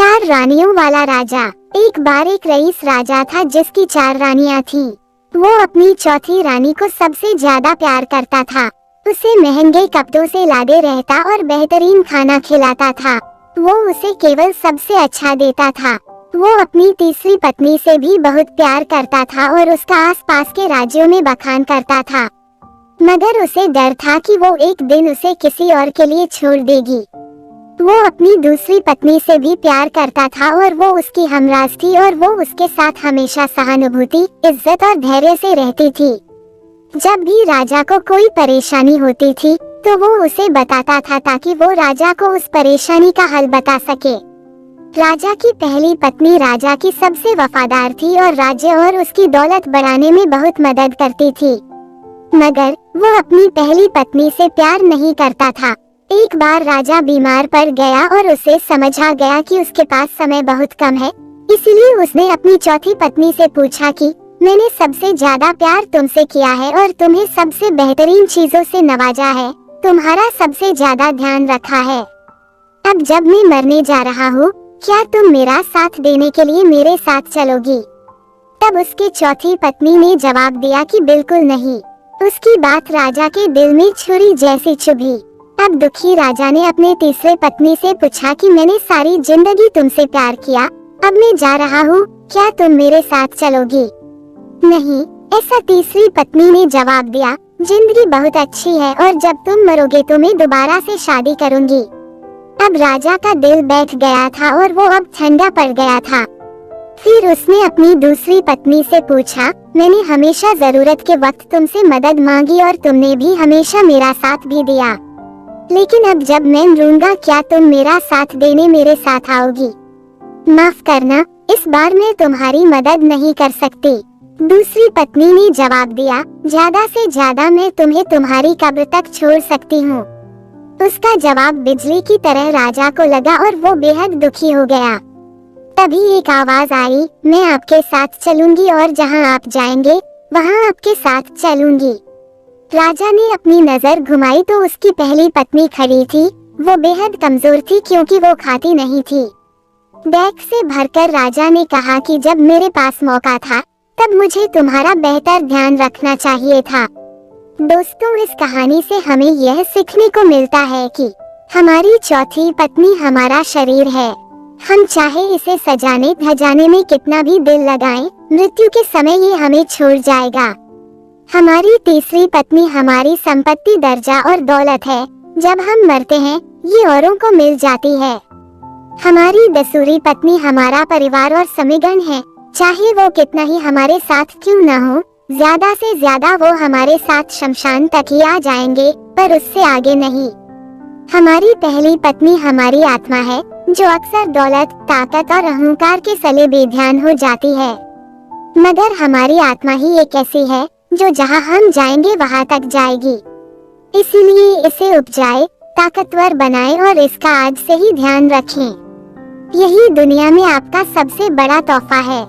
4 रानियों वाला राजा। एक बार एक रईस राजा था जिसकी 4 रानियां थीं। वो अपनी चौथी रानी को सबसे ज्यादा प्यार करता था। उसे महंगे कपड़ों से लादे रहता और बेहतरीन खाना खिलाता था। वो उसे केवल सबसे अच्छा देता था। वो अपनी तीसरी पत्नी से भी बहुत प्यार करता था और उसका आसपास के राज्यों में बखान करता था, मगर उसे डर था कि वो एक दिन उसे किसी और के लिए छोड़ देगी। वो अपनी दूसरी पत्नी से भी प्यार करता था और वो उसकी हमराज थी और वो उसके साथ हमेशा सहानुभूति, इज्जत और धैर्य से रहती थी। जब भी राजा को कोई परेशानी होती थी तो वो उसे बताता था ताकि वो राजा को उस परेशानी का हल बता सके। राजा की पहली पत्नी राजा की सबसे वफादार थी और राज्य और उसकी दौलत बढ़ाने में बहुत मदद करती थी, मगर वो अपनी पहली पत्नी से प्यार नहीं करता था। एक बार राजा बीमार पड़ गया और उसे समझ आ गया कि उसके पास समय बहुत कम है, इसलिए उसने अपनी चौथी पत्नी से पूछा कि मैंने सबसे ज्यादा प्यार तुमसे किया है और तुम्हें सबसे बेहतरीन चीजों से नवाजा है, तुम्हारा सबसे ज्यादा ध्यान रखा है। अब जब मैं मरने जा रहा हूँ, क्या तुम मेरा साथ देने के लिए मेरे साथ चलोगी? तब उसकी चौथी पत्नी ने जवाब दिया कि बिल्कुल नहीं। उसकी बात राजा के दिल में छुरी जैसी चुभी। अब दुखी राजा ने अपने तीसरे पत्नी से पूछा कि मैंने सारी जिंदगी तुमसे प्यार किया, अब मैं जा रहा हूँ, क्या तुम मेरे साथ चलोगी? नहीं, ऐसा तीसरी पत्नी ने जवाब दिया, जिंदगी बहुत अच्छी है और जब तुम मरोगे तो मैं दोबारा से शादी करूँगी। अब राजा का दिल बैठ गया था और वो अब ठंडा पड़ गया था। फिर उसने अपनी दूसरी पत्नी से पूछा, मैंने हमेशा जरूरत के वक्त तुमसे मदद मांगी और तुमने भी हमेशा मेरा साथ भी दिया, लेकिन अब जब मैं मरूंगा क्या तुम मेरा साथ देने मेरे साथ आओगी? माफ करना, इस बार मैं तुम्हारी मदद नहीं कर सकती। दूसरी पत्नी ने जवाब दिया, ज्यादा से ज्यादा मैं तुम्हें तुम्हारी कब्र तक छोड़ सकती हूँ। उसका जवाब बिजली की तरह राजा को लगा और वो बेहद दुखी हो गया। तभी एक आवाज आई, मैं आपके साथ चलूंगी और जहाँ आप जाएंगे वहाँ आपके साथ चलूंगी। राजा ने अपनी नजर घुमाई तो उसकी पहली पत्नी खड़ी थी। वो बेहद कमजोर थी क्योंकि वो खाती नहीं थी। बैग से भरकर राजा ने कहा कि जब मेरे पास मौका था तब मुझे तुम्हारा बेहतर ध्यान रखना चाहिए था। दोस्तों, इस कहानी से हमें यह सीखने को मिलता है कि हमारी चौथी पत्नी हमारा शरीर है। हम चाहे इसे सजाने धजाने में कितना भी दिल लगाएं, मृत्यु के समय ये हमें छोड़ जाएगा। हमारी तीसरी पत्नी हमारी संपत्ति, दर्जा और दौलत है। जब हम मरते हैं ये औरों को मिल जाती है। हमारी दूसरी पत्नी हमारा परिवार और समीगण है। चाहे वो कितना ही हमारे साथ क्यों न हो, ज्यादा से ज्यादा वो हमारे साथ शमशान तक ही आ जाएंगे, पर उससे आगे नहीं। हमारी पहली पत्नी हमारी आत्मा है जो अक्सर दौलत, ताकत और अहंकार के सले बेध्यान हो जाती है, मगर हमारी आत्मा ही एक ऐसी है जो जहाँ हम जाएंगे वहाँ तक जाएगी। इसीलिए इसे उपजाए, ताकतवर बनाएं और इसका आज से ही ध्यान रखें। यही दुनिया में आपका सबसे बड़ा तोहफा है।